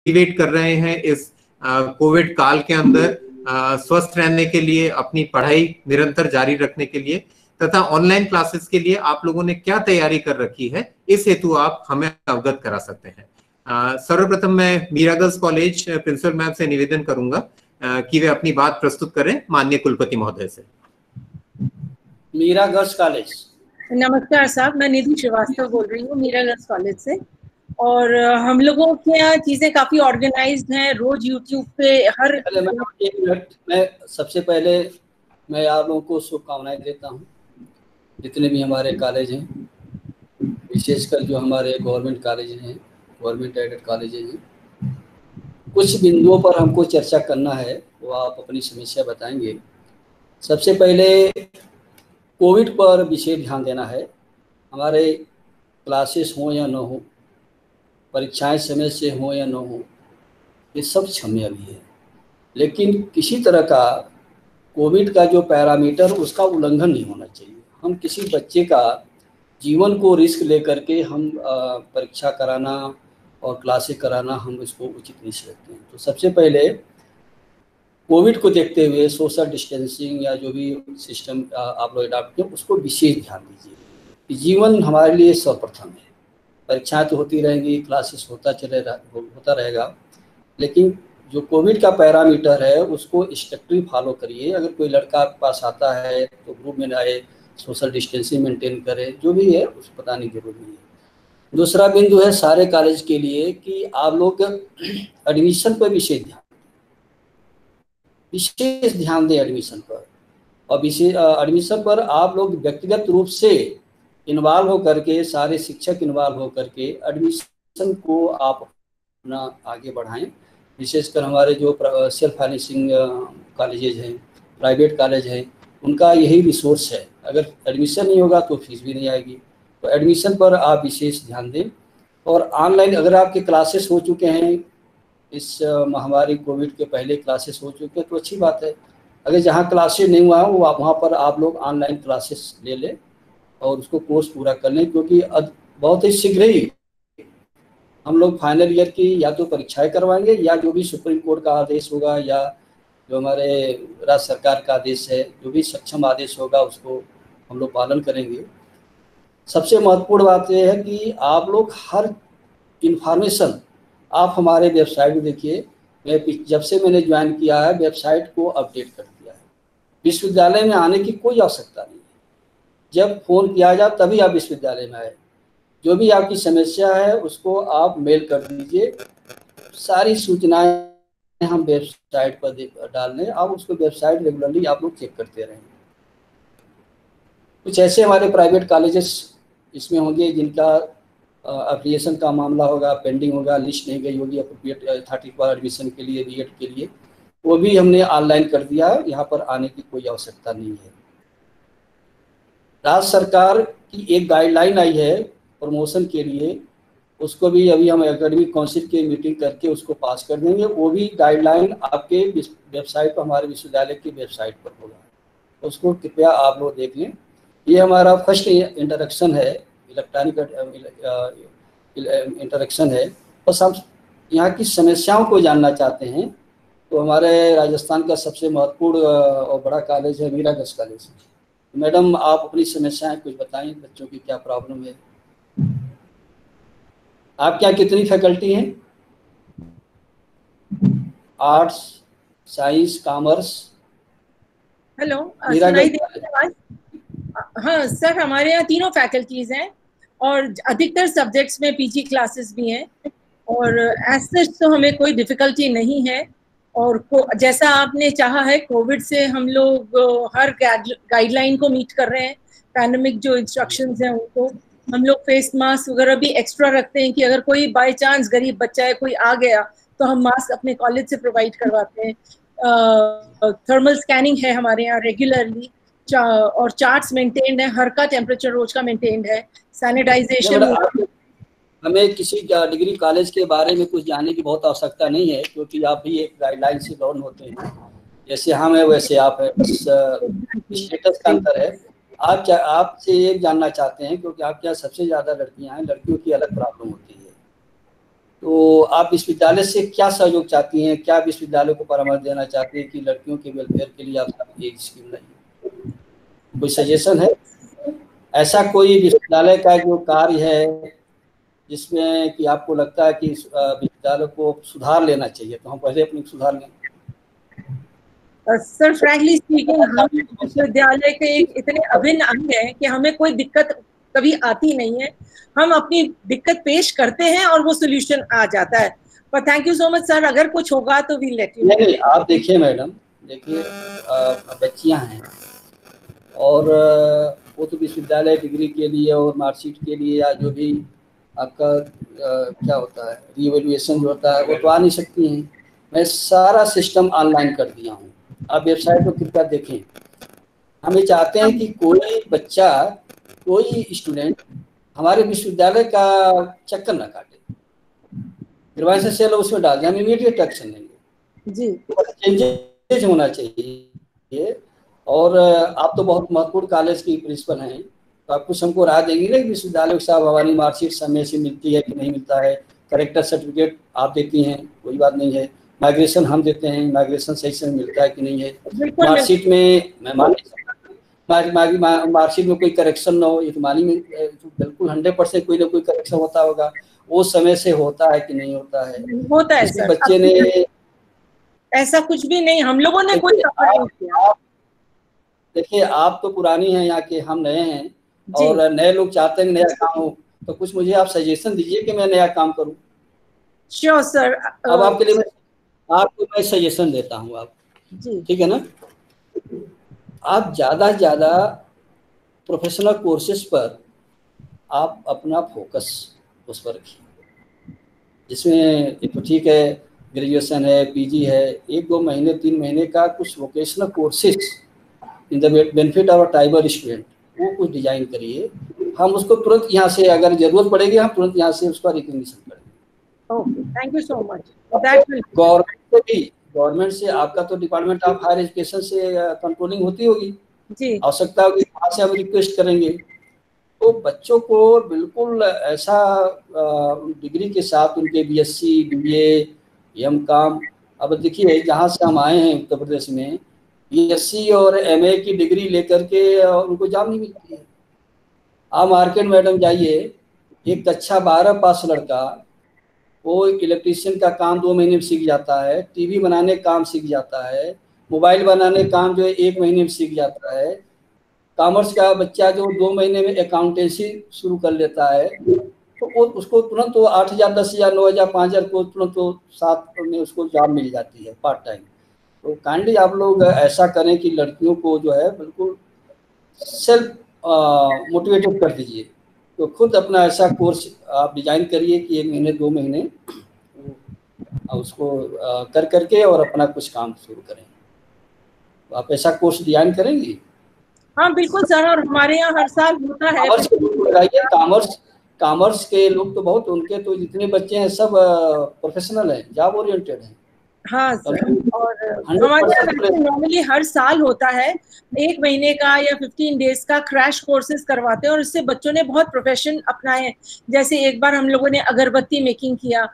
Motivate कर रहे हैं इस कोविड काल के अंदर स्वस्थ रहने के लिए, अपनी पढ़ाई निरंतर जारी रखने के लिए, तथा ऑनलाइन क्लासेस के लिए आप लोगों ने क्या तैयारी कर रखी है, इस हेतु आप हमें अवगत करा सकते हैं। सर्वप्रथम मैं Meera girls college principal ma'am से निवेदन करूंगा कि वे अपनी बात प्रस्तुत करें माननीय कुलपति महोदय से। Meera girls college. नमस्कार साहब, मैं निधि श्रीवास्तव बोल रही हूँ मीरा गर्ल्स कॉलेज से। और हम लोगों के यहाँ चीजें काफी ऑर्गेनाइज्ड हैं। रोज यूट्यूब पे हर एक मिनट, मैं सबसे पहले मैं आप लोगों को शुभकामनाएं देता हूँ, जितने भी हमारे कॉलेज हैं, विशेषकर जो हमारे गवर्नमेंट कॉलेज हैं, गवर्नमेंट एडेड कॉलेज हैं। कुछ बिंदुओं पर हमको चर्चा करना है, वो आप अपनी समस्या बताएंगे। सबसे पहले कोविड पर विशेष ध्यान देना है। हमारे क्लासेस हों या न हो, परीक्षाएं समय से हों या न हो, ये सब क्षम्य भी है, लेकिन किसी तरह का कोविड का जो पैरामीटर उसका उल्लंघन नहीं होना चाहिए। हम किसी बच्चे का जीवन को रिस्क लेकर के हम परीक्षा कराना और क्लासेस कराना हम इसको उचित नहीं समझते हैं। तो सबसे पहले कोविड को देखते हुए सोशल डिस्टेंसिंग या जो भी सिस्टम आप लोग अडॉप्ट किए उसको विशेष ध्यान दीजिए। जीवन हमारे लिए सर्वप्रथम है। परीक्षाएं तो होती रहेंगी, क्लासेस होता रहेगा, लेकिन जो कोविड का पैरामीटर है उसको स्ट्रिक्टली फॉलो करिए। अगर कोई लड़का आपके पास आता है तो ग्रुप में आए, सोशल डिस्टेंसिंग मेंटेन करे, जो भी है उसको बताने की जरूरत नहीं है। दूसरा बिंदु है सारे कॉलेज के लिए कि आप लोग एडमिशन पर विशेष ध्यान दें एडमिशन पर। और एडमिशन पर आप लोग व्यक्तिगत रूप से इन्वॉल्व होकर के, सारे शिक्षक इन्वॉल्व होकर के एडमिशन को आप अपना आगे बढ़ाएं। विशेषकर हमारे जो सेल्फ फाइनेंसिंग कॉलेजेज हैं, प्राइवेट कॉलेज हैं, उनका यही रिसोर्स है। अगर एडमिशन नहीं होगा तो फीस भी नहीं आएगी, तो एडमिशन पर आप विशेष ध्यान दें। और ऑनलाइन अगर आपके क्लासेस हो चुके हैं, इस महामारी कोविड के पहले क्लासेस हो चुके हैं तो अच्छी बात है। अगर जहाँ क्लासेस नहीं हुआ हो वहाँ पर आप लोग ऑनलाइन क्लासेस ले लें और उसको कोर्स पूरा कर लें, क्योंकि बहुत ही शीघ्र ही हम लोग फाइनल ईयर की या तो परीक्षाएं करवाएंगे या जो भी सुप्रीम कोर्ट का आदेश होगा या जो हमारे राज्य सरकार का आदेश है, जो भी सक्षम आदेश होगा उसको हम लोग पालन करेंगे। सबसे महत्वपूर्ण बात यह है कि आप लोग हर इंफॉर्मेशन आप हमारे वेबसाइट में देखिए। मैं जब से मैंने ज्वाइन किया है वेबसाइट को अपडेट कर दिया है। विश्वविद्यालय में आने की कोई आवश्यकता नहीं है। जब फ़ोन किया जाए तभी आप विश्वविद्यालय में आए। जो भी आपकी समस्या है उसको आप मेल कर दीजिए। सारी सूचनाएं हम वेबसाइट पर डाल दें, आप उसको वेबसाइट रेगुलरली आप लोग चेक करते रहें। कुछ ऐसे हमारे प्राइवेट कॉलेजेस इसमें होंगे जिनका एप्लीकेशन का मामला होगा, पेंडिंग होगा, लिस्ट नहीं गई होगी अप्रोप्रिएट अथॉरिटी पर एडमिशन के लिए, बीएड के लिए, वो भी हमने ऑनलाइन कर दिया है। यहाँ पर आने की कोई आवश्यकता नहीं है। राज्य सरकार की एक गाइडलाइन आई है प्रमोशन के लिए, उसको भी अभी हम एकेडमिक काउंसिल की मीटिंग करके उसको पास कर देंगे। वो भी गाइडलाइन आपके वेबसाइट पर, हमारे विश्वविद्यालय की वेबसाइट पर होगा, उसको कृपया आप लोग देख लें। ये हमारा फर्स्ट इंटरेक्शन है, इलेक्ट्रॉनिक इंटरेक्शन है। बस हम यहाँ की समस्याओं को जानना चाहते हैं तो हमारे राजस्थान का सबसे महत्वपूर्ण और बड़ा कॉलेज है मीरा गर्ल्स कॉलेज। मैडम आप अपनी समस्याएं कुछ बताएं, बच्चों की क्या प्रॉब्लम है? आप क्या कितनी फैकल्टी हैं? Arts, science, commerce? हेलो, सुनाई दे रहा है? हाँ सर, हमारे यहाँ तीनों फैकल्टीज हैं और अधिकतर सब्जेक्ट्स में पीजी क्लासेस भी हैं और एज सच तो हमें कोई डिफिकल्टी नहीं है। और जैसा आपने चाहा है, कोविड से हम लोग हर गाइडलाइन को मीट कर रहे हैं। पैंडेमिक जो इंस्ट्रक्शंस हैं उनको हम लोग फेस मास्क वगैरह भी एक्स्ट्रा रखते हैं कि अगर कोई बाय चांस गरीब बच्चा है, कोई आ गया तो हम मास्क अपने कॉलेज से प्रोवाइड करवाते हैं। थर्मल स्कैनिंग है हमारे यहाँ रेगुलरली और चार्ट्स मेंटेन्ड है, हर का टेम्परेचर रोज का मेंटेन्ड है, सैनिटाइजेशन। हमें किसी डिग्री कॉलेज के बारे में कुछ जानने की बहुत आवश्यकता नहीं है, क्योंकि आप भी एक गाइडलाइन से बाउंड होते हैं। जैसे हम है वैसे आप है, बस स्टेटस का अंतर है। आपसे ये जानना चाहते हैं क्योंकि आपके यहाँ सबसे ज़्यादा लड़कियाँ हैं, लड़कियों की अलग प्रॉब्लम होती है। तो आप विश्वविद्यालय से क्या सहयोग चाहती हैं, क्या विश्वविद्यालय को परामर्श देना चाहती हैं कि लड़कियों के वेलफेयर के लिए आप एक स्कीम लाइए? कोई सजेशन है ऐसा कोई विश्वविद्यालय का जो कार्य है जिसमें कि आपको लगता है कि विश्वविद्यालय को सुधार लेना चाहिए, तो हम पहले अपनी सुधार लें? सर फ्रैंकली स्पीकिंग, हम विश्वविद्यालय के एक इतने अभिन्न अंग हैं कि हमें कोई दिक्कत कभी आती नहीं है। हम अपनी दिक्कत पेश करते हैं और वो सोल्यूशन आ जाता है। पर thank you so much sir, अगर कुछ होगा तो वी लेट यू। नहीं, आप देखिए मैडम, देखिए बच्चियां हैं और वो तो विश्वविद्यालय डिग्री के लिए और मार्कशीट के लिए या जो भी आपका क्या होता है रीवैल्यूएशन जो होता है वो तो आ नहीं सकती हैं। मैं सारा सिस्टम ऑनलाइन कर दिया हूँ, आप वेबसाइट पर कृपया देखें। हम ये चाहते हैं कि कोई बच्चा, कोई स्टूडेंट हमारे विश्वविद्यालय का चक्कर ना काटे, ग्रेजुएशन सेल उसमें डाल दें, हम इमीडिएट एक्शन लेंगे जी। चेंजेज होना चाहिए। और आप तो बहुत महत्वपूर्ण कॉलेज की प्रिंसिपल हैं, तो आप कुछ हमको राय देंगे ना विश्वविद्यालय के साथ हमारी मार्कशीट समय से मिलती है कि नहीं मिलता है, करेक्टर सर्टिफिकेट आप देती हैं कोई बात नहीं है, माइग्रेशन हम देते हैं, माइग्रेशन सही से मिलता है कि नहीं है, मार्कशीट में मैं मान मार्कशीट में कोई करेक्शन ना हो, ये तो मानी में बिल्कुल 100% कोई ना कोई करेक्शन होता होगा, वो समय से होता है कि नहीं होता है? होता है सर, बच्चे ने ऐसा कुछ भी नहीं, हम लोगों ने कोई किया। देखिए आप तो पुरानी हैं यहाँ के, हम नए हैं और नए लोग चाहते हैं नया काम हो, तो कुछ मुझे आप सजेशन दीजिए कि मैं नया काम करूं। Sure sir. अब आपके लिए आपको मैं सजेशन देता हूँ, आप ठीक है ना, आप ज़्यादा से ज़्यादा प्रोफेशनल कोर्सेज पर आप अपना फोकस उस पर रखिए, जिसमें तो ठीक है ग्रेजुएशन है, पीजी है, 1-2 महीने 3 महीने का कुछ vocational courses in the benefit of tribal student, वो कुछ डिजाइन करिए। हम उसको तुरंत यहाँ से अगर जरूरत पड़ेगी हम तुरंत यहाँ से उसका रिकग्निशन करेंगे। Thank you so much. Government से आपका तो डिपार्टमेंट ऑफ हायर एजुकेशन से कंट्रोलिंग होती होगी जी, आवश्यकता होगी, वहाँ से हम रिक्वेस्ट करेंगे। तो बच्चों को बिल्कुल ऐसा डिग्री के साथ उनके बीएससी, बीए, एमकॉम, अब देखिए जहाँ से हम आए हैं उत्तर प्रदेश में बीएससी और एमए की डिग्री लेकर के उनको जॉब नहीं मिलती है। आप मार्केट मैडम जाइए, एक कक्षा 12 पास लड़का वो इलेक्ट्रीशियन का काम 2 महीने में सीख जाता है, टीवी बनाने का काम सीख जाता है, मोबाइल बनाने का काम जो है 1 महीने में सीख जाता है। कॉमर्स का बच्चा जो 2 महीने में अकाउंटेंसी शुरू कर लेता है, तो वो उसको तुरंत वो 8,000, 10,000, 9,000, 5,000 को तुरंत वो साथ में उसको जॉब मिल जाती है पार्ट टाइम। तो काइंडली आप लोग ऐसा करें कि लड़कियों को जो है बिल्कुल सेल्फ मोटिवेटेड कर दीजिए, तो खुद अपना ऐसा कोर्स आप डिजाइन करिए कि 1 महीने 2 महीने उसको कर करके और अपना कुछ काम शुरू करें। तो आप ऐसा कोर्स डिजाइन करेंगी? हाँ बिल्कुल सर, और हमारे यहाँ हर साल होता है। कॉमर्स के लोग तो बहुत, उनके तो जितने बच्चे हैं सब प्रोफेशनल हैं, जॉब ओरिएंटेड हैं। हाँ सर, और हमारे यहाँ नॉर्मली हर साल होता है 1 महीने का या 15 डेज का क्रैश कोर्सेज करवाते हैं और इससे बच्चों ने बहुत प्रोफेशन अपनाए। जैसे एक बार हम लोगों ने अगरबत्ती मेकिंग किया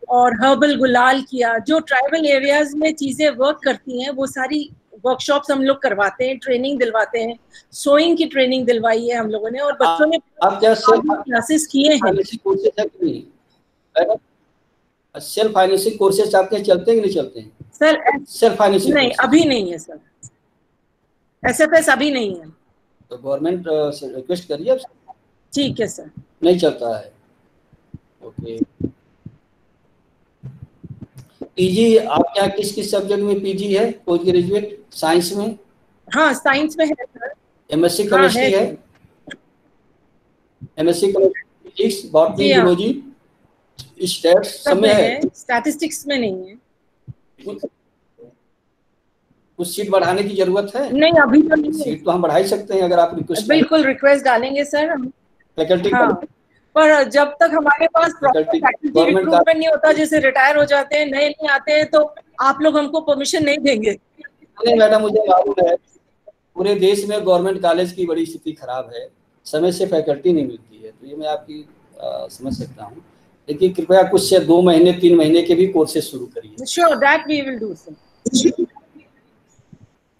और हर्बल गुलाल किया, जो ट्राइबल एरियाज में चीजें वर्क करती हैं वो सारी वर्कशॉप्स हम लोग करवाते हैं, ट्रेनिंग दिलवाते हैं, सोइंग की ट्रेनिंग दिलवाई है हम लोगों ने और बच्चों ने क्लासेस किए हैं। सेल्फ फाइनेंसिंग कोर्सेज आपके चलते हैं कि नहीं चलते हैं सर? सेल्फ फाइनेंसिंग नहीं, अभी नहीं है सर, एसएफएस अभी नहीं है। तो गवर्नमेंट से रिक्वेस्ट करिए। ठीक है सर। नहीं चलता है, ओके। पीजी आपके यहाँ किस किस सब्जेक्ट में पीजी है? पोस्ट ग्रेजुएट साइंस में? हाँ साइंस में है सर। एमएससी केमिस्ट्री है, MSc chemistry, physics, botany, zoology, stats सब में है, स्टैटिस्टिक्स में नहीं है। कुछ सीट बढ़ाने की जरूरत है? नहीं अभी तो नहीं, सीट तो हम बढ़ा ही सकते हैं अगर आप रिक्वेस्ट करें। बिल्कुल रिक्वेस्ट डालेंगे सर हम फैकल्टी। हाँ, पर जब तक हमारे पास फैकल्टी रिक्रूटमेंट नहीं होता, जैसे रिटायर हो जाते हैं, नए नहीं आते हैं, तो आप लोग हमको परमिशन नहीं देंगे। नहीं मैडम, मुझे मालूम है पूरे देश में गवर्नमेंट कॉलेज की बड़ी स्थिति खराब है, समय से फैकल्टी नहीं मिलती है, तो ये मैं आपकी समझ सकता हूँ। लेकिन कृपया कुछ से 2 महीने 3 महीने के भी कोर्सेज शुरू करिए। Sure, that we will do, sir.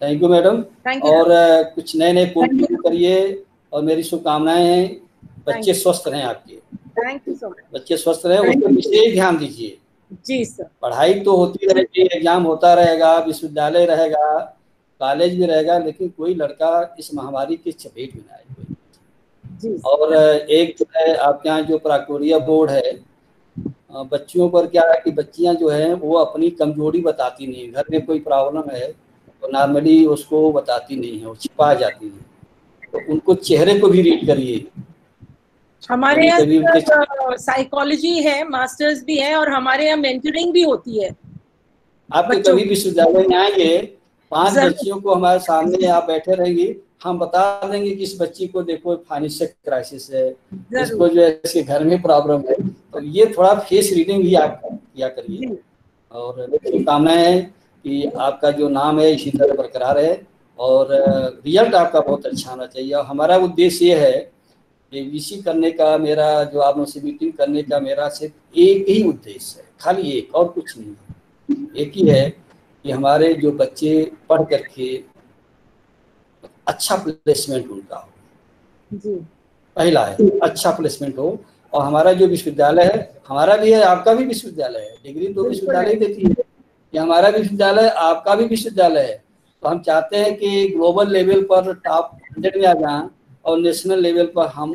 Thank you madam. और कुछ नए नए कोर्स करिए और मेरी शुभकामनाएं हैं। बच्चे स्वस्थ रहें आपके। Thank you so much. बच्चे स्वस्थ रहें, उस पर विशेष ध्यान दीजिए। जी सर। पढ़ाई तो होती रहेगी, एग्जाम होता रहेगा, विश्वविद्यालय रहेगा, कॉलेज भी रहेगा, लेकिन कोई लड़का इस महामारी की चपेट में ना आए। और एक जो है आपके यहाँ जो प्राक्टोरिया बोर्ड है, बच्चियों पर क्या है कि बच्चियां जो है वो अपनी कमजोरी बताती नहीं है। घर में कोई प्रॉब्लम है तो नॉर्मली उसको बताती नहीं है, वो छिपा जाती है। तो उनको चेहरे को भी रीड करिए। हमारे यहाँ साइकोलॉजी है, मास्टर्स भी है, और हमारे यहाँ मेंटरिंग भी होती है। आपके कभी विश्वविद्यालय में आएंगे, 5 बच्चियों को हमारे सामने आप बैठे रहेंगे, हम बता देंगे कि इस बच्ची को देखो फाइनेंशियल क्राइसिस है, इसको जो है इसके घर में प्रॉब्लम है। तो ये थोड़ा फेस रीडिंग भी आप किया करिए। और शुभकामनाएं है कि आपका जो नाम है इसी तरह बरकरार है और रिजल्ट आपका बहुत अच्छा होना चाहिए। और हमारा उद्देश्य ये है कि वीसी करने का, मेरा जो आप लोगों से मीटिंग करने का मेरा सिर्फ एक ही उद्देश्य है, खाली एक, और कुछ नहीं है। एक ही है कि हमारे जो बच्चे पढ़ करके अच्छा प्लेसमेंट उनका हो। पहला है अच्छा प्लेसमेंट हो। और हमारा जो विश्वविद्यालय है, हमारा भी है, आपका भी विश्वविद्यालय है, डिग्री तो विश्वविद्यालय देती है, ये हमारा भी विश्वविद्यालय, आपका भी विश्वविद्यालय है। तो हम चाहते हैं कि ग्लोबल लेवल पर टॉप 100 में आ जाएं और नेशनल लेवल पर हम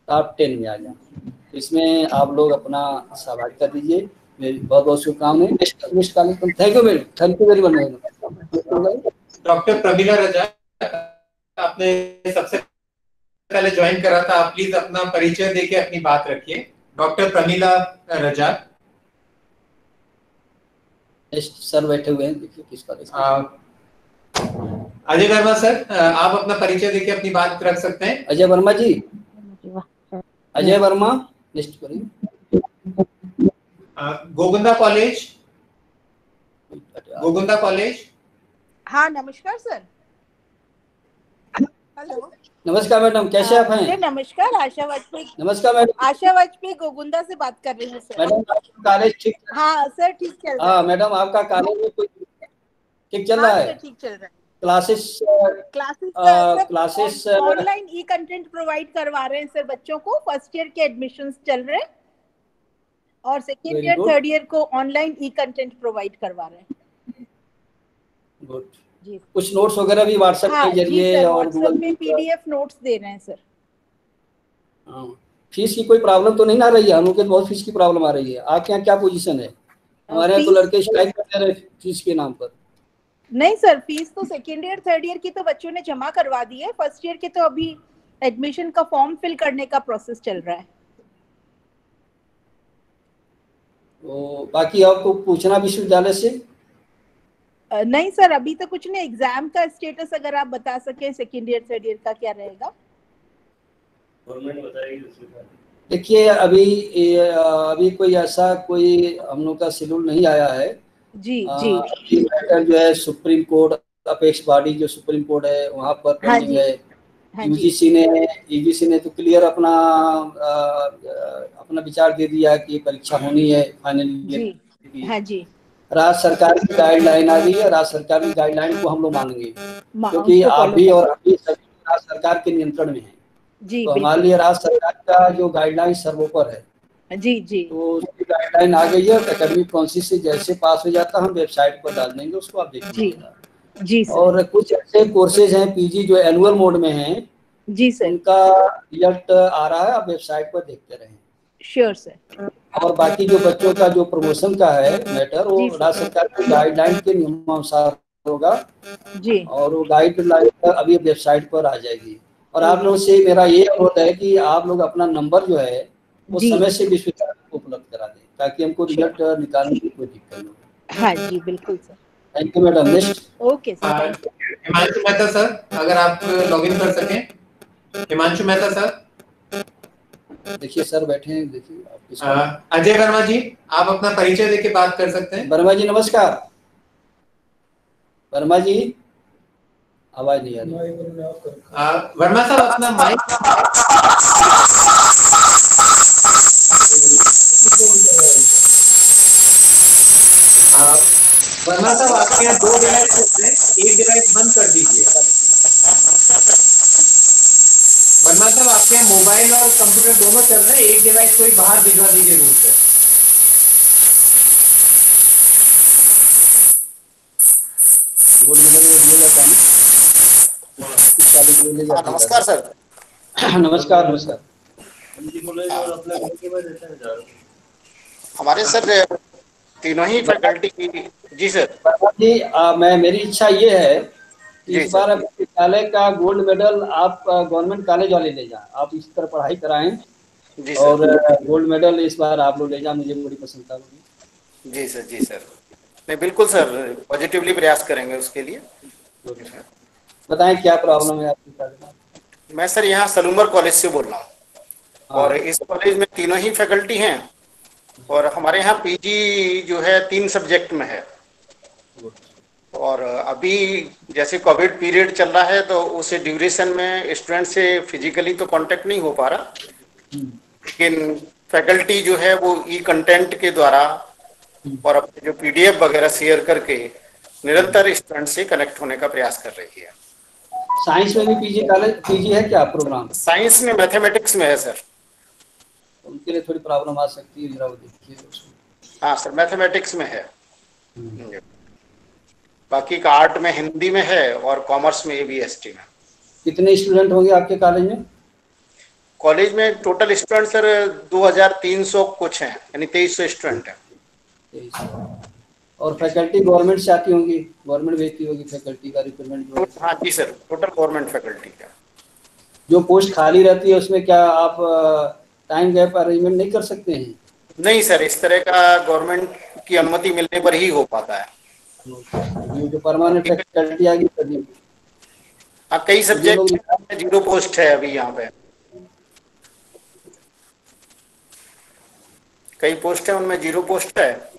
टॉप 10 में आ जाएं। तो इसमें आप लोग अपना सहभागिता दीजिए। मेरी बहुत बहुत शुभकामनाएं। Thank you very much. Doctor Pramila Raza, आपने सबसे पहले ज्वाइन करा था, आप प्लीज अपना परिचय देके अपनी बात रखिए। डॉक्टर प्रमीला रजा सर बैठे हुए हैं, देखिए किसका। अजय वर्मा सर, आप अपना परिचय देके अपनी बात रख सकते हैं। अजय वर्मा जी, अजय वर्मा लिस्ट करिए। Govinda college, Govinda college. हाँ नमस्कार सर। हेलो नमस्कार मैडम, कैसे आप हैं? नमस्कार, आशा वाजपेयी। नमस्कार मैडम, आशा वाजपेयी गोगुंदा से बात कर रही हूँ सर। मैडम आपका कॉलेज ठीक? हाँ सर ठीक चल रहा है। हाँ मैडम, आपका कॉलेज में कोई ठीक चल रहा है? ठीक चल रहा है। क्लासेस ऑनलाइन ई कंटेंट प्रोवाइड करवा रहे हैं सर बच्चों को। फर्स्ट ईयर के एडमिशंस चल रहे हैं और सेकेंड ईयर थर्ड ईयर को ऑनलाइन ई कंटेंट प्रोवाइड करवा रहे हैं। गुड जी। कुछ नोट्स वगैरह भी व्हाट्सएप के जरिए और गूगल में पीडीएफ नोट्स दे रहे हैं सर। फीस की कोई प्रॉब्लम तो नहीं आ रही है? हम लोग के बहुत फीस की प्रॉब्लम आ रही है। आपके यहाँ क्या पोजीशन है? हमारे यहाँ तो लड़के स्ट्राइक करते रहे फीस के नाम पर। नहीं सर, फीस तो सेकेंड ईयर थर्ड ईयर की तो बच्चों ने जमा करवा दी है। फर्स्ट ईयर के तो अभी एडमिशन का फॉर्म फिल करने का प्रोसेस चल रहा है। तो बाकी आपको पूछना विश्वविद्यालय से? नहीं सर, अभी तो कुछ नहीं। एग्जाम का स्टेटस अगर आप बता सके सेकेंड ईयर थर्ड ईयर का क्या रहेगा? गवर्नमेंट बताएगी। देखिए अभी कोई ऐसा कोई हम लोग का शेड्यूल नहीं आया है। जी मैटर जो है सुप्रीम कोर्ट, अपेक्स बॉडी जो सुप्रीम कोर्ट है वहाँ पर पेंडिंग है। यूजीसी ने तो क्लियर अपना विचार दे दिया कि परीक्षा होनी है फाइनल। हाँ जी। राज्य सरकार की गाइडलाइन आ गई है। राज्य सरकार की गाइडलाइन को हम लोग मानेंगे, क्योंकि आप भी और हम भी राज्य सरकार के नियंत्रण में है। तो हमारे लिए राज्य सरकार का जो गाइडलाइन सर्वोपर है। जी जी। तो उसकी गाइडलाइन आ गई है। एकेडमिक काउंसिल से जैसे पास हो जाता हम वेबसाइट पर डाल देंगे, उसको आप देखिएगा। जी और कुछ ऐसे कोर्सेज हैं पीजी जो एनुअल मोड में हैं। जी सर। उनका रिजल्ट आ रहा है, आप वेबसाइट पर देखते रहें। Sure sir. और बाकी जो बच्चों का जो प्रमोशन का है मैटर, वो राज्य सरकार के गाइडलाइन के नियमानुसार होगा जी। और वो गाइडलाइन अभी वेबसाइट पर आ जाएगी। और आप लोगों से मेरा ये अनुरोध है कि आप लोग अपना नंबर जो है वो समय से विश्वविद्यालय को उपलब्ध करा दें, ताकि हमको रिजल्ट निकालने की कोई दिक्कत न हो। हाँ जी बिल्कुल sir. Thank you madam. Next. Okay sir. Himanshu Mehta sir, अगर आप लॉगिन कर सकें। हिमांशु मेहता सर। देखिए सर बैठे हैं, देखिए। अजय वर्मा जी, आप अपना परिचय देके बात कर सकते हैं। वर्मा जी नमस्कार। वर्मा जी आवाज नहीं आ रही। वर्मा साहब अपना माइक। वर्मा साहब आपके यहाँ 2 डिवाइस हैं, एक डिवाइस बंद कर दीजिए। वर्मा साहब आपके यहाँ मोबाइल और कंप्यूटर दोनों चल रहे हैं, एक डिवाइस कोई बाहर भिजवा दीजिए रूम से। नमस्कार सर। नमस्कार नमस्कार। हमारे सर तीनों ही फैकल्टी की। जी सर। जी मेरी इच्छा ये है कि इस बार विद्यालय का गोल्ड मेडल आप गवर्नमेंट कॉलेज वाले ले जाएं, आप इस तरह पढ़ाई कराएं। जी सर। और गोल्ड मेडल इस बार आप लोग ले जाएं, मुझे बड़ी प्रसन्नता होगी। जी सर। जी सर, नहीं बिल्कुल सर, पॉजिटिवली प्रयास करेंगे उसके लिए। बताएं क्या प्रॉब्लम है आपकी कॉलेज में? मैं सर यहाँ सलूमर कॉलेज से बोल रहा हूँ और इस कॉलेज में तीनों ही फैकल्टी हैं और हमारे यहाँ पीजी जो है 3 सब्जेक्ट में है। और अभी जैसे कोविड पीरियड चल रहा है तो उस ड्यूरेशन में स्टूडेंट से फिजिकली तो कांटेक्ट नहीं हो पा रहा, लेकिन फैकल्टी जो है वो ई कंटेंट के द्वारा और अपने जो पीडीएफ वगैरह शेयर करके निरंतर स्टूडेंट से कनेक्ट होने का प्रयास कर रही है। साइंस में भी पीजी है क्या प्रोग्राम? साइंस में मैथमेटिक्स में है सर। उनके लिए थोड़ी प्रॉब्लम आ सकती है, जरा वो देखिए। हाँ सर, मैथमेटिक्स में है। बाकी का आर्ट में, हिंदी में है और कॉमर्स में एबीएसटी में। कितने स्टूडेंट होंगे आपके कॉलेज में? कॉलेज में टोटल स्टूडेंट सर 2300 कुछ हैं, यानी 2300 स्टूडेंट हैं। और फैकल्टी गवर्नमेंट से आती होंगी, गवर्नमेंट भेजती होगी फैकल्टी का रिक्रूटमेंट? हाँ जी सर, टोटल गवर्नमेंट फैकल्टी का। जो पोस्ट खाली रहती है उसमें क्या आप टाइम गैप अरेंजमेंट नहीं कर सकते हैं? नहीं सर, इस तरह का गवर्नमेंट की अनुमति मिलने पर ही हो पाता है। जो परमानेंट फैकल्टी आ गई तभी। हाँ, कई सब्जेक्ट 0 पोस्ट है अभी यहाँ पे, कई पोस्ट है उनमें 0 पोस्ट है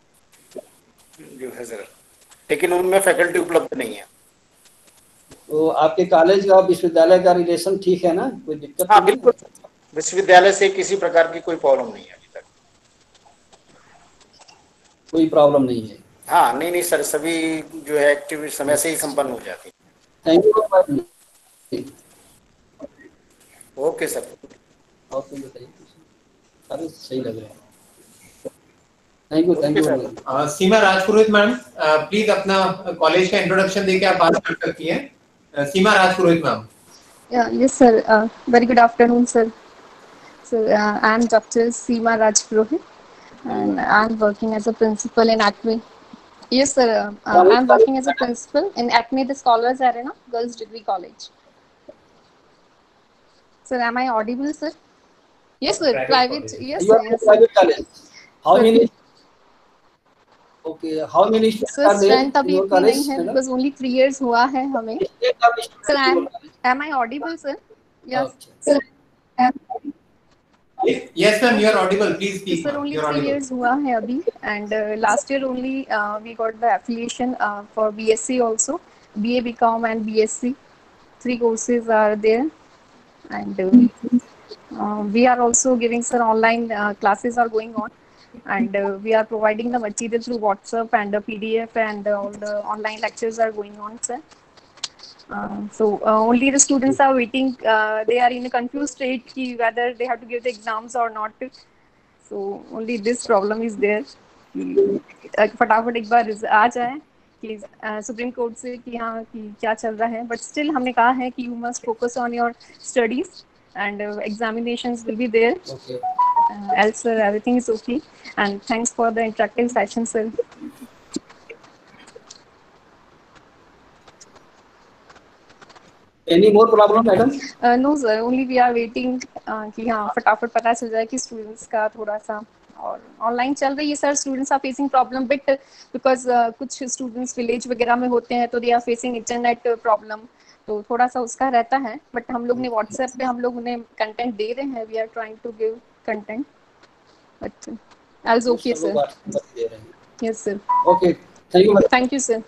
जो है सर, लेकिन उनमें फैकल्टी उपलब्ध नहीं है। तो आपके कॉलेज का विश्वविद्यालय का रिलेशन ठीक है ना, कोई दिक्कत? हाँ बिल्कुल, विश्वविद्यालय से किसी प्रकार की कोई प्रॉब्लम नहीं है अभी तक। कोई प्रॉब्लम नहीं है? हाँ नहीं सर, सभी जो है एक्टिविटी समय से ही संपन्न हो जाती है। Thank you. Okay sir. और तुम बताइए, अरे सही लग रहा है। Thank you. Seema Rajpurohit ma'am, please अपना कॉलेज का इंट्रोडक्शन देके आप बात कर सकती हैं। सीमा राजपुरोहित ma'am. Yes sir, very good afternoon sir. So I am Dr. Seema Rajpurohit and I am working as a principal in ACME. Yes sir, I am working as a principal in ACME, the Scholars Arena Girls Degree College. Sir, am I audible sir? Yes sir, private. Yes sir. Yes, private college. How many? Okay, how many students are there? Strength अभी इतनी नहीं है because only 3 years हुआ है हमें. Sir, am I audible sir? Yes. Sir. Yes ma'am, you are audible. Please speak. Sir, only 3 years हुआ है अभी and last year only we got the affiliation for BSc also, BA, BCom and BSc. 3 courses are there and we are also giving sir online classes are going on. And we are providing the material through WhatsApp and the PDF and all the online lectures are going on, sir. So only the students are waiting. They are in a confused state whether they have to give the exams or not. So only this problem is there. फटाफट एक बार आ जाए कि supreme court से कि हाँ कि क्या चल रहा है, but still हमने कहा है कि you must focus on your studies and examinations will be there. Okay. Else sir, everything is okay and thanks for the interactive session sir. Any more problem madam? No sir, only we are waiting कि हाँ फटाफट पता चल जाए कि students का थोड़ा सा और ऑनलाइन चल रही है sir. Students are facing problem bit because कुछ स्टूडेंट्स विलेज वगैरह में होते हैं तो they are facing internet problem, तो थोड़ा सा उसका रहता है. बट हम लोग ने व्हाट्सएप पे हम लोग उन्हें कंटेंट दे रहे हैं. We are trying to give content but else okay sir. Yes sir. Okay, thank you sir.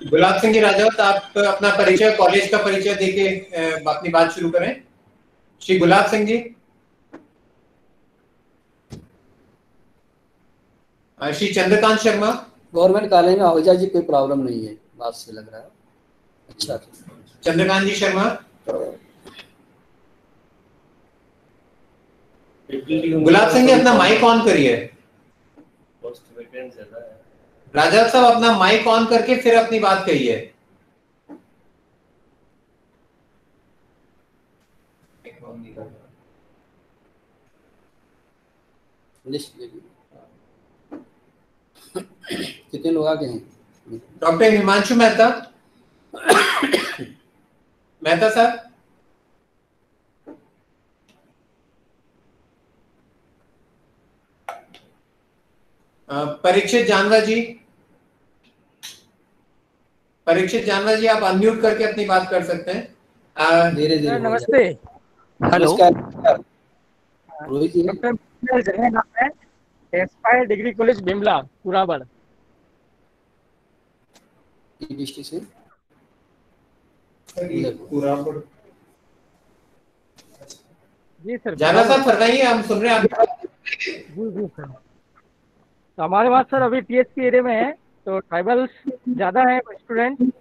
Gulab Singh ji Rajawat, आप अपना परिचय, कॉलेज का परिचय देके अपनी बात शुरू करें. श्री गुलाब सिंह जी. श्री चंद्रकांत शर्मा। गवर्नमेंट कॉलेज में आवाजाही जी कोई प्रॉब्लम नहीं है, बात से लग रहा है। अच्छा चंद्रकांत जी शर्मा। गुलाब सिंह जी अपना माइक ऑन करिए। राजा साहब अपना माइक ऑन करके फिर अपनी बात कहिए। कितने लोग आगे हैं? डॉक्टर हिमांशु मेहता। मेहता साहब। परीक्षित जानवा जी। परीक्षित जानवा जी आप अनम्यूट करके अपनी बात कर सकते हैं। धीरे धीरे। नमस्ते। Hello Rohit ji. Doctor aspire degree college Bimla Purabad district से। पुराबड़। जी सर। जानवा साहब फरमाइए, हम सुन रहे हैं आप। जी जी सर। तो हमारे पास सर अभी टीएचपी एरिया में है, तो ट्राइबल्स ज़्यादा है स्टूडेंट,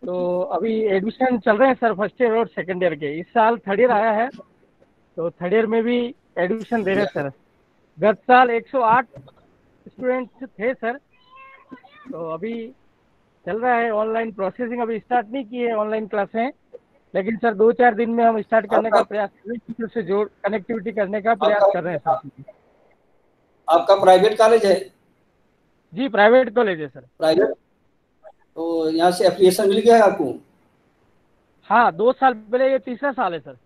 तो अभी एडमिशन चल रहे हैं सर फर्स्ट ईयर और सेकेंड ईयर के। इस साल थर्ड ईयर आया है, तो थर्ड ईयर में भी एडमिशन दे रहे हैं सर। गत साल 108 स्टूडेंट थे सर, तो अभी चल रहा है ऑनलाइन प्रोसेसिंग। अभी स्टार्ट नहीं की है ऑनलाइन क्लासें, लेकिन सर 2-4 दिन में हम स्टार्ट करने का प्रयास से जोड़ कनेक्टिविटी करने का प्रयास कर रहे हैं सर। आपका प्राइवेट कॉलेज है? जी प्राइवेट कॉलेज है सर। प्राइवेट, तो यहाँ से एप्लीकेशन मिल गया है आपको? हाँ 2 साल पहले, ये तीसरा साल है सर,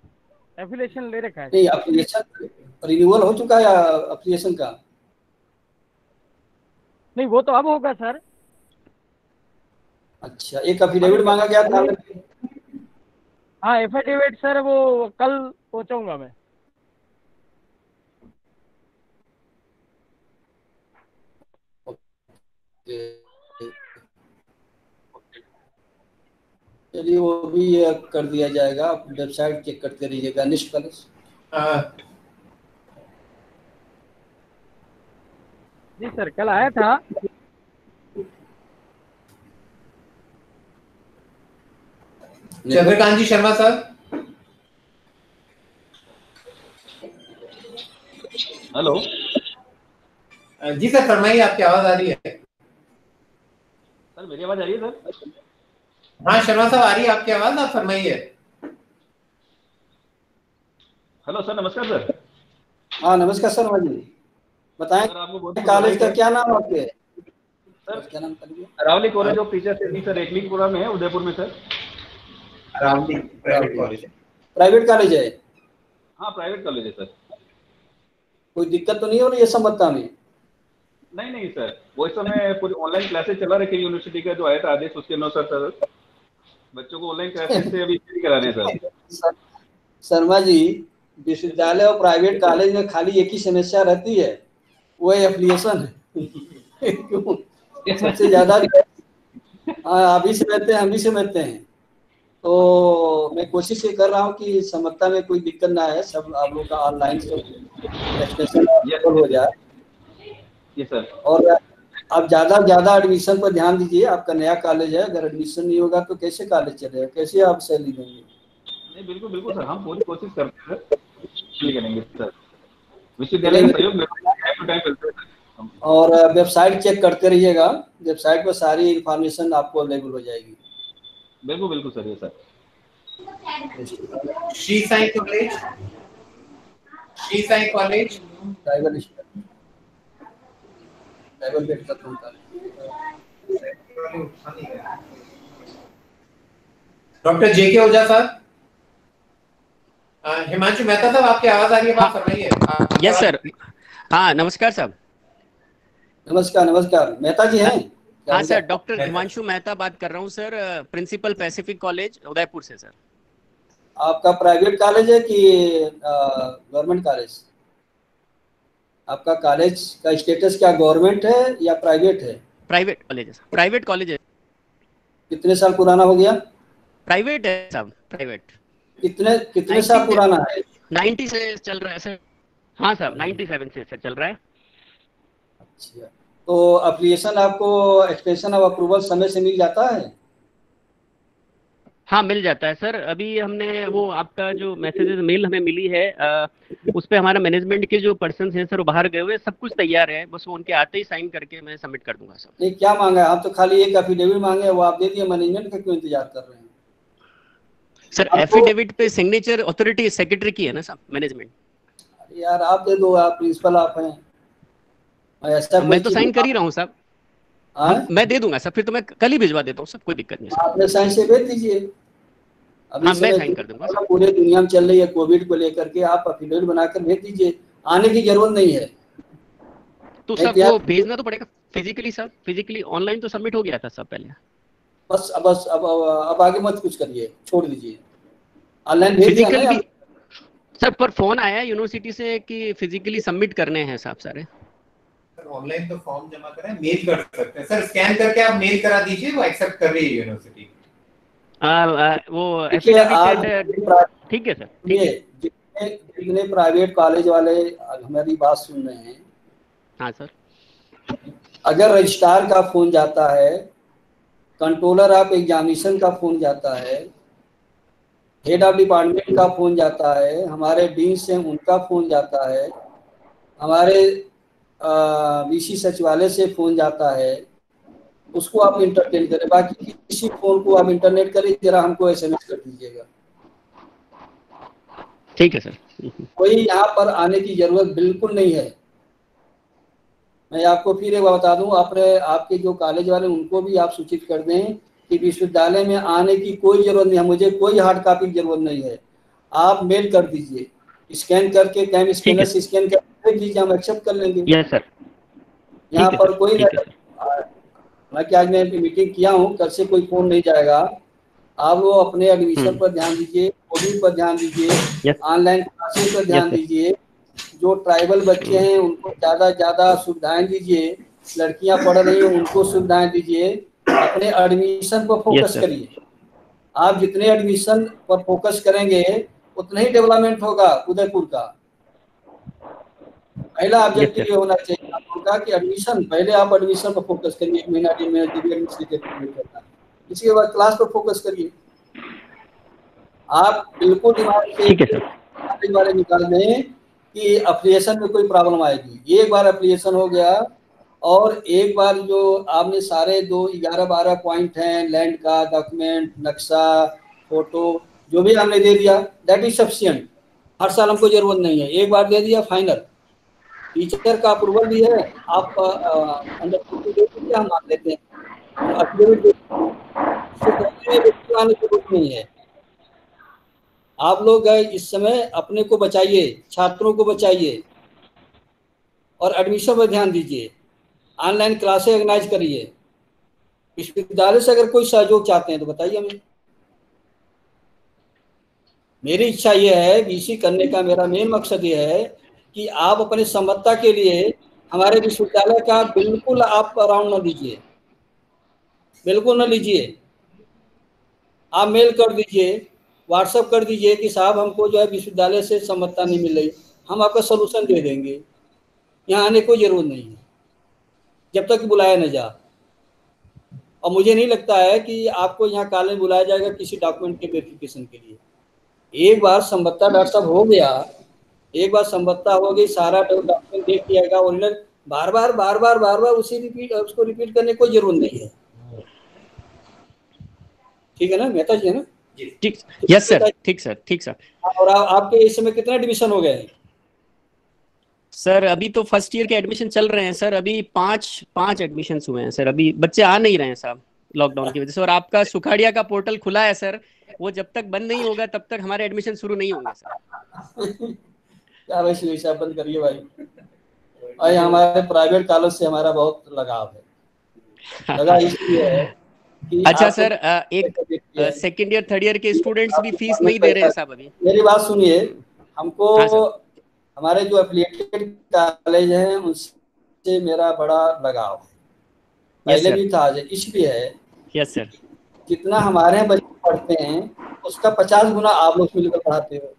एफिलिएशन ले रखा है। नहीं, एप्लीकेशन रिन्यूअल हो चुका है एप्लीकेशन का? नहीं वो तो अब होगा सर। अच्छा, एक एफिडेविट मांगा गया था। हाँ एफिडेविट सर वो कल पहुंचाऊंगा मैं। चलिए वो भी कर दिया जाएगा। आप वेबसाइट चेक करते रहिएगा। निष्ठ कॉलेज। जी सर कल आया था। चंद्रकांत जी शर्मा साहब। हेलो जी सर फरमाइए, आपकी आवाज आ रही है। सर मेरी आवाज आ रही है सर? हाँ शर्मा साहब आ रही है आपकी आवाज, आप फरमाइए। हेलो सर, नमस्कार सर। हाँ नमस्कार सर। जी बताएं सर, आपको कॉलेज का क्या नाम है आपके? सर क्या नाम? Aravali college of teachers sir, Eklingpura में है, उदयपुर में सर। अरावली प्राइवेट कॉलेज है। प्राइवेट कॉलेज है? हाँ प्राइवेट कॉलेज है सर। कोई दिक्कत तो नहीं हो रही है समझता में? नहीं नहीं सर, वो इस समय पूरी ऑनलाइन क्लासेस चला रही यूनिवर्सिटी का जो आया था आदेश, उसके अनुसार सर बच्चों को ऑनलाइन क्लासेस से अभी करा रहे हैं सर। शर्मा जी, विश्वविद्यालय और प्राइवेट कॉलेज में खाली एक ही समस्या रहती है, वो एप्लीकेशन है। क्यों? सबसे ज्यादा आप ही समझते हैं, हम भी समझते हैं। तो मैं कोशिश ये कर रहा हूँ कि समझता में कोई दिक्कत ना है, सब आप लोग का ऑनलाइन एक्सटेंशन हो जाए। जी सर। और आप ज्यादा एडमिशन पर ध्यान दीजिए। आपका नया कॉलेज है, अगर एडमिशन नहीं होगा तो कैसे कॉलेज चलेगा, कैसे आप सैलरी देंगे? नहीं बिल्कुल बिल्कुल सर, हम पूरी कोशिश करते हैं सर, करेंगे सर। विश्वविद्यालय का सहयोग टाइम टू टाइम मिलता है सर। और वेबसाइट चेक करते रहिएगा, वेबसाइट पर सारी इंफॉर्मेशन आपको अवेलेबल हो जाएगी। बिल्कुल बिल्कुल सर। ये sir Shri Sai college, Shri Sai college tribal belt का होता है। डॉक्टर जेके ओझा साहब। हिमांशु मेहता साहब आपकी आवाज आ रही है, बात फरमाइए। Yes sir. हाँ नमस्कार साहब। नमस्कार नमस्कार। मेहता जी हैं? हाँ सर, डॉक्टर हिमांशु मेहता बात कर रहा हूँ sir, principal Pacific college Udaipur से सर। आपका प्राइवेट कॉलेज है कि गवर्नमेंट कॉलेज? आपका कॉलेज का स्टेटस क्या गवर्नमेंट है या प्राइवेट है? प्राइवेट कॉलेज है सर, प्राइवेट कॉलेज है। कितने साल पुराना हो गया? प्राइवेट है साहब, प्राइवेट। कितने साल पुराना है? 90 से चल रहा है सर। हाँ सर 97 से सर चल रहा है। अच्छा, तो एप्लीकेशन आपको एक्सटेंशन ऑफ अप्रूवल समय से मिल जाता है? हाँ मिल जाता है सर। अभी हमने वो आपका जो मैसेजेस मेल हमें मिली है उस पे हमारा मैनेजमेंट के जो पर्सन हैं सर वो बाहर गए हुए, सब कुछ तैयार है, बस वो उनके आते ही साइन करके मैं सबमिट कर दूंगा सर। नहीं, क्या मांगा है? आप तो खाली एक एफिडेविट मांगे, वो आप दे दिए, मैनेजमेंट का क्यों इंतजार कर रहे हैं सर? एफिडेविट पे सिग्नेचर अथॉरिटी सेक्रेटरी की है ना सर, मैनेजमेंट। यार आप दे दो, आप प्रिंसिपल आप हैं, ऐसा मैं तो साइन कर ही रहा हूँ साहब। मैं दे दूंगा सर, फिर तो मैं कल ही भिजवा देता हूँ सर, कोई दिक्कत नहीं सर। आपने साइन से भेज दीजिए। अभी हाँ मैं साइन कर दूंगा सर। पूरे दुनिया में चल रही है कोविड को लेकर के, आप एफिडेविट बनाकर भेज दीजिए, आने की जरूरत नहीं है। तो सर वो भेजना तो पड़ेगा फिजिकली सर, फिजिकली ऑनलाइन तो सबमिट हो गया था सब पहले। बस अब आगे मत कुछ करिए, छोड़ दीजिए, ऑनलाइन भेज दिया ना सर। पर फोन आया है यूनिवर्सिटी से कि फिजिकली सबमिट करने हैं साहब सारे। ऑनलाइन तो फॉर्म जमा करें, मेल कर सकते हैं सर, स्कैन करके आप मेल करा दीजिए, वो एक्सेप्ट कर रही है यूनिवर्सिटी। वो एफिडेविट ठीक है सर। जितने प्राइवेट कॉलेज वाले हमारी बात सुन रहे हैं, हाँ सर, अगर रजिस्ट्रार का फोन जाता है, कंट्रोलर ऑफ एग्जामिनेशन का फोन जाता है, हेड ऑफ डिपार्टमेंट का फोन जाता है, हमारे डीन से उनका फोन जाता है, हमारे वीसी सचिवालय से फोन जाता है, उसको आप इंटरटेन करें। बाकी किसी फोन को आप इंटरनेट करें, जरा हमको एसएमएस कर दीजिएगा। ठीक है सर। कोई यहाँ पर आने की जरूरत बिल्कुल नहीं है। मैं आपको फिर एक बार बता दूं, आपके जो कॉलेज वाले उनको भी आप सूचित कर दें कि विश्वविद्यालय में आने की कोई जरूरत नहीं है, मुझे कोई हार्ड कॉपी की जरूरत नहीं है। आप मेल कर दीजिए, स्कैन करके कैम स्कैनर से स्कैन कर दीजिए, हम एक्सेप्ट कर लेंगे। Yes sir. यहाँ पर कोई मैं क्या, मैं मीटिंग किया हूँ, कल से कोई फोन नहीं जाएगा। आप वो अपने एडमिशन पर ध्यान दीजिए, कोडिंग पर ध्यान दीजिए, ऑनलाइन क्लासेस पर ध्यान दीजिए। जो ट्राइबल बच्चे हैं उनको ज्यादा सुविधाएं दीजिए, लड़कियां पढ़ रही हैं उनको सुविधाएं दीजिए। अपने एडमिशन पर फोकस करिए। आप जितने एडमिशन पर फोकस करेंगे उतना ही डेवलपमेंट होगा उदयपुर का। पहला ऑब्जेक्टिव ये होना चाहिए आपका कि एडमिशन, पहले आप एडमिशन पर फोकस करिए, 1 महीना 1.5 महीना एडमिशन करना, इसके बाद क्लास पर फोकस करिए। आप बिल्कुल दिमाग से बारे निकाल दें कि एप्लीकेशन में कोई प्रॉब्लम आएगी। एक बार एप्लीकेशन हो गया और एक बार जो आपने सारे 11-12 पॉइंट हैं, लैंड का डॉक्यूमेंट, नक्शा, फोटो जो भी हमने दे दिया, दैट इज सफिशिएंट। हर साल हमको जरूरत नहीं है, एक बार दे दिया फाइनल। टीचर का अप्रूवल भी है, आप अंडर फोटो दे दीजिए, हम मान लेते हैं। आने की जरूरत नहीं है। आप लोग इस समय अपने को बचाइए, छात्रों को बचाइए और एडमिशन पर ध्यान दीजिए। ऑनलाइन क्लासेस ऑर्गेनाइज करिए। विश्वविद्यालय से अगर कोई सहयोग चाहते हैं तो बताइए हमें। मेरी इच्छा ये है, बीसी करने का मेरा मेन मकसद ये है कि आप अपने समता के लिए हमारे विश्वविद्यालय का बिल्कुल आप राउंड न लीजिए, बिल्कुल न लीजिए। आप मेल कर दीजिए, व्हाट्सएप कर दीजिए कि साहब हमको जो है विश्वविद्यालय से समता नहीं मिल रही, हम आपका सोल्यूशन दे देंगे। यहाँ आने की जरूरत नहीं है जब तक बुलाया न जा। और मुझे नहीं लगता है कि आपको यहाँ कॉलेज बुलाया जाएगा किसी डॉक्यूमेंट के वेरिफिकेशन के लिए। एक बार संबत्ता डॉक्टर साहब हो गया, एक बार संबत्ता हो गई, सारा डॉक्यूमेंट देख लिया ओरिजिनल, बार बार उसी उसको रिपीट करने की कोई जरूरत नहीं है। ठीक है ना मेहता जी, है ना? ठीक, यस सर, ठीक सर, ठीक सर। और आपके इस समय कितना एडमिशन हो गए हैं? सर अभी तो फर्स्ट ईयर के एडमिशन चल रहे हैं सर, अभी पांच एडमिशन हुए हैं सर। अभी बच्चे आ नहीं रहे हैं साहब लॉकडाउन की वजह से। और आपका सुखाड़िया का पोर्टल खुला है सर, वो जब तक बंद नहीं होगा तब तक हमारे एडमिशन शुरू नहीं होंगे सर। क्या भाई बंद करिए भाई। हमारे प्राइवेट कॉलेज से हमारा बहुत लगाव है, लगा इसलिए है। अच्छा सर, एक सेकेंड ईयर थर्ड ईयर के स्टूडेंट्स भी फीस नहीं दे रहे हैं साहब अभी। मेरी बात सुनिए, हमको हमारे जो एफिलिएटेड कॉलेज हैं उनसे मेरा बड़ा लगाव है, पहले भी था, इसलिए है। Yes sir. जितना हमारे यहाँ बच्चे पढ़ते हैं उसका 50 गुना आप लोग मिलकर पढ़ाते हो।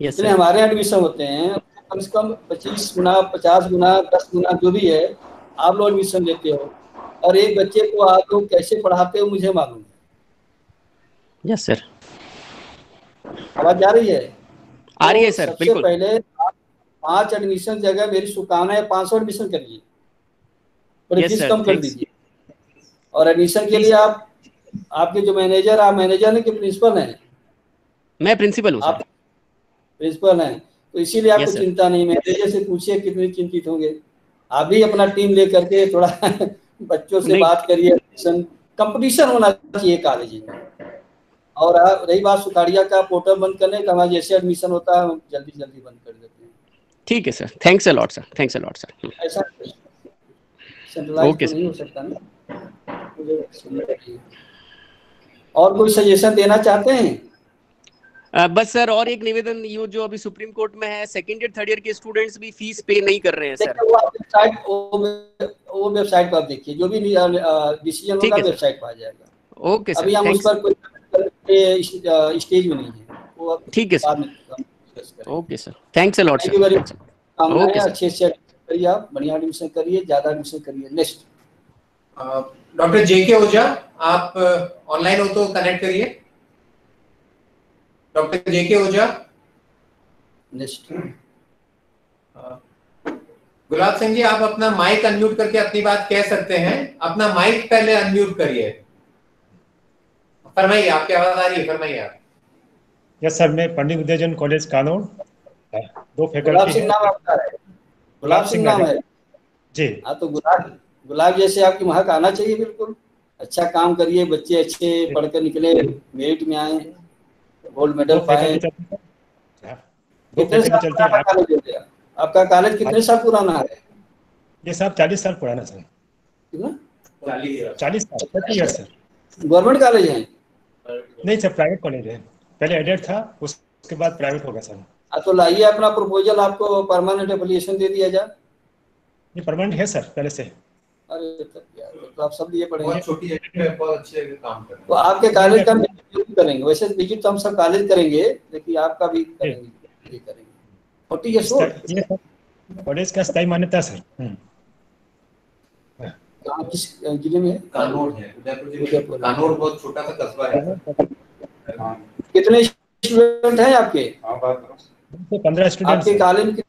जितने हमारे एडमिशन होते हैं कम से कम 25 गुना, 50 गुना, 10 गुना जो भी है आप लोग एडमिशन लेते हो, और एक बच्चे को आप लोग कैसे पढ़ाते हो मुझे मालूम है। यस सर, आवाज जा रही है? आ रही है सर, सबसे बिल्कुल। पहले 5 एडमिशन जगह मेरी शुभकामना है 500 एडमिशन करिए, और फीस कम कर दीजिए। और एडमिशन के लिए आप, आपके जो मैनेजर, आप मैनेजर हैं कि प्रिंसिपल हैं? मैं प्रिंसिपल हूँ आप सर। प्रिंसिपल हैं, तो इसीलिए आपको चिंता नहीं। मैनेजर से पूछिए कितने चिंतित होंगे। आप भी अपना टीम लेकर के थोड़ा बच्चों से बात करिए। कंपटीशन होना चाहिए कॉलेज में। और रही बात सुखाड़िया का पोर्टल बंद करने का, हमारा जैसे एडमिशन होता है हम जल्दी जल्दी बंद कर देते हैं। ठीक है sir, thanks a lot sir, thanks a lot sir. ऐसा सेंट्रलाइज तो नहीं हो सकता ना। और कोई सजेशन देना चाहते हैं? बस सर, और एक निवेदन, ये जो अभी सुप्रीम कोर्ट में है, सेकंड ईयर थर्ड ईयर के स्टूडेंट्स भी फीस पे नहीं कर रहे हैं सर। वो वेबसाइट पर आप देखिए, जो भी डिसीजन होगा वेबसाइट पर आ जाएगा। ओके सर, अभी हम उस पर कोई स्टेज में नहीं है, वो ठीक है sir. Okay sir, thanks a lot sir. Okay, अच्छे से करिए, आप बढ़िया एडमिशन करिए, ज्यादा एडमिशन करिए। नेक्स्ट डॉक्टर जेके ओझा, आप ऑनलाइन हो तो कनेक्ट करिए। डॉक्टर जेके ओझा। नेक्स्ट गुलाब सिंह जी, आप अपना माइक अनम्यूट करके अपनी बात कह सकते हैं। अपना माइक पहले अनम्यूट करिए। फरमाइए, आपकी आवाज आ रही है, फरमाइए आप। यस सर, मैं पंडित विद्याजन कॉलेज कानून, 2 फैकल्टी। गुलाब सिंह नाम आपका है? गुलाब सिंह नाम है जी। हाँ, तो गुलाब जैसे आपकी महक आना चाहिए। बिल्कुल अच्छा काम करिए, बच्चे अच्छे पढ़कर निकले, मेरिट में आए, गोल्ड मेडल पाए। कितने साल पुराना कॉलेज हो गया आपका? कॉलेज कितने साल पुराना है? ये साहब 40 साल पुराना सर। कितना? 40 साल, 30 ईयर सर। गवर्नमेंट कॉलेज है? नहीं सर, प्राइवेट कॉलेज है। पहले एडेड था, उसके बाद प्राइवेट हो गया सर। तो लाइए अपना प्रपोजल, आपको परमानेंट एफिलिएशन दे दिया जाए। ये परमानेंट है सर पहले से। अरे तो आप सब लिए पढ़ेंगे। बहुत छोटी जगह पे बहुत अच्छे काम कर रहे हैं। तो आपके कॉलेज का विजिट करेंगे, वैसे विजिट तो हम सब कॉलेज करेंगे, लेकिन आपका भी करेंगे। 40 ईयर्स ओल्ड कॉलेज का स्थायी मान्यता सर। किस जिले में है? कानूर है, उदयपुर। कानूर बहुत छोटा सा कस्बा है। कितने स्टूडेंट हैं आपके? 15 स्टूडेंट आपके कॉलेज में।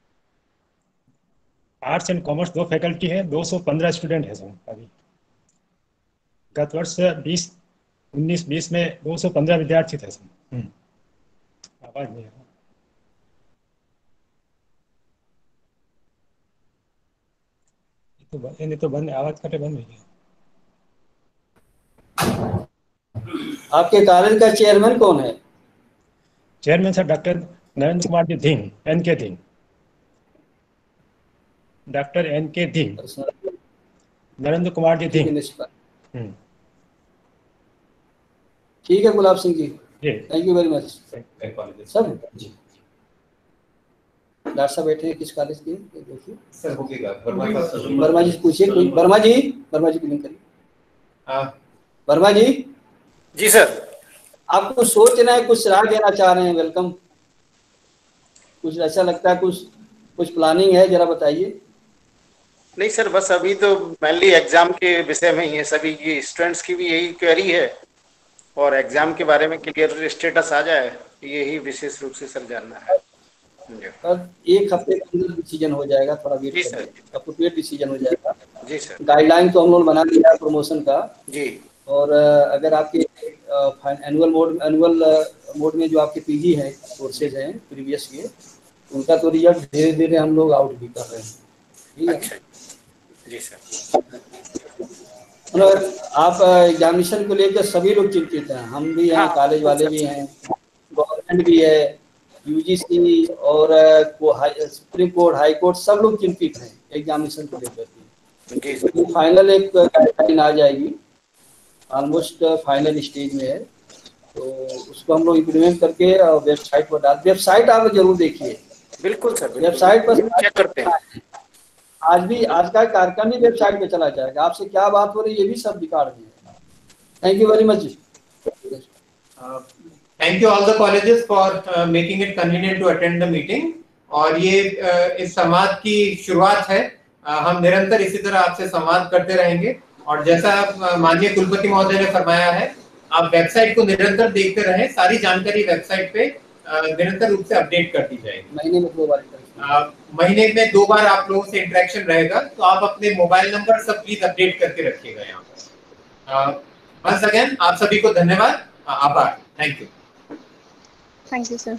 आर्ट्स एंड कॉमर्स 2 फैकल्टी है, 215 स्टूडेंट है सर अभी। गत वर्ष 19-20 में 215 विद्यार्थी थे सर। आवाज नहीं है, तो बंद, आवाज कटे बंद हो गया। आपके कॉलेज का चेयरमैन कौन है? Chairman sir doctor Narendra Kumar ji Dhing, NK Dhing, doctor NK Dhing, Narendra Kumar ji Dhing. ठीक है Gulab Singh ji, thank you very much sir. Doctor साहब बैठे हैं किस कॉलेज के? देखिए सर होगा वर्मा जी से पूछिए कोई। वर्मा जी की लिंक करिए। वर्मा जी सर, आपको सोचना है, कुछ राय देना चाह रहे हैं, वेलकम। कुछ ऐसा लगता है कुछ प्लानिंग है, जरा बताइए। नहीं सर, बस अभी तो मेनली एग्जाम के विषय में ही है। सभी की स्टूडेंट्स की भी यही क्वेरी है, और एग्जाम के बारे में क्लियर स्टेटस आ जाए, यही विशेष रूप से सर जानना है। एक हफ्ते के अंदर डिसीजन हो जाएगा, थोड़ा वेट करिए, अप्रोप्रिएट डिसीजन हो जाएगा। जी सर। गाइडलाइन तो हम लोग बना दिया है प्रमोशन का जी। और अगर आपके एनुअल मोड में जो आपके पीजी है कोर्सेज हैं प्रीवियस के, उनका तो रिजल्ट धीरे धीरे हम लोग आउट भी कर रहे हैं। ठीक है? अच्छा जी सर। आप एग्जामिनेशन को लेकर सभी लोग चिंतित हैं, हम भी हैं, कॉलेज वाले भी हैं, गवर्नमेंट भी है, UGC और सुप्रीम कोर्ट, हाई कोर्ट, सब लोग चिंतित हैं एग्जामिनेशन को लेकर। तो फाइनल एक गाइडलाइन आ जाएगी, ऑलमोस्ट फाइनल स्टेज में है, तो उसको हम लोग इम्प्लीमेंट करके वेबसाइट पर डाल। वेबसाइट आप जरूर देखिए। बिल्कुल सर, वेबसाइट पर चेक करते हैं। आज का कार्यक्रम भी वेबसाइट पे चला जाएगा। आपसे क्या बात हो रही है ये भी सब दिखा रही है। Thank you very much. Thank you all the colleges for making it convenient to attend the meeting. और ये इस संवाद की शुरुआत है हम निरंतर इसी तरह आपसे संवाद करते रहेंगे। और जैसा माननीय कुलपति महोदय ने फरमाया है, आप वेबसाइट को निरंतर देखते रहें, सारी जानकारी वेबसाइट पे निरंतर रूप से अपडेट कर दी जाएगी। महीने में 2 बार आप लोगों से इंटरेक्शन रहेगा, तो आप अपने मोबाइल नंबर सब प्लीज अपडेट करके रखिएगा यहाँ पर। वंस अगेन आप सभी को धन्यवाद, आभार, thank you. Thank you sir.